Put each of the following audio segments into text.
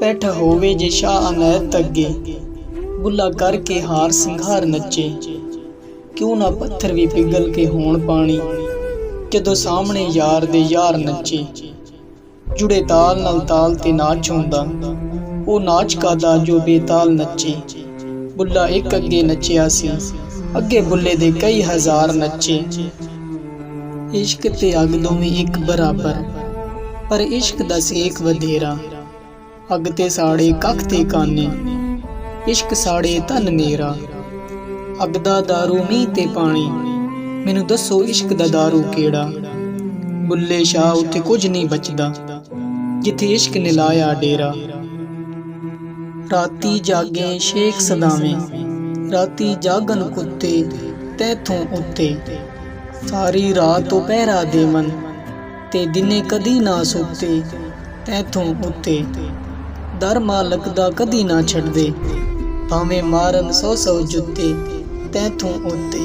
बैठा होवे जे शाह अनैत अगे, बुला करके हार सिंघार नचे। क्यों ना पत्थर भी पिघल के होण पानी, जदों सामने यार दे यार नचे। जुड़े ताल नाल ताल ते नाच हुंदा, ओ नाच कादा जो बेताल नचे। बुला एक अगे नचिया सी, अगे बुले दे कई हजार नचे। इश्क ते अग दोवें एक बराबर, पर इश्क दा सेक वधेरा। अग ते साड़े कख ते काने, इश्क साड़े तन मेरा। अग दा दारू मींह ते पानी, मैनू दसो इश्क दा दारू केड़ा। बुल्ले शाह उत्थे कुछ नहीं बचदा, जिथे इश्क ने लाया डेरा। राती जागे शेख सदावें, राती जागन कुत्ते तैथों उत्ते। सारी रात तो पहरा देवन, ते दिने कदी ना सुते तैथों उत्ते। दर मालक दा कदी ना छड्डदे, भावें मारन 100 जुत्ते तैथों उत्ते।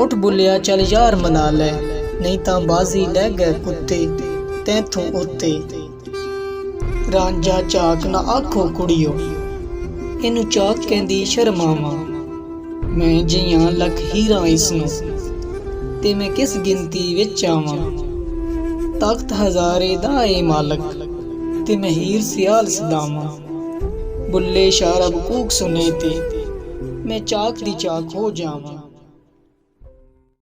उठ बुलिया चल यार मना लै, नहीं तां बाजी लै गए कुत्ते तैथों उत्ते। रांझा झाक ना आखो कुड़ियो, इनू चाक कहंदी शर्मावा। मैं जियां लख हीरा इसनू, ते मैं किस गिनती विच आवां। तख्त हजारे दा ए मालक, ते मैं हीर सियाल सदावां। बुल्ले शाह रब कूक सुने ते, मैं चाक दी चाक हो जावां।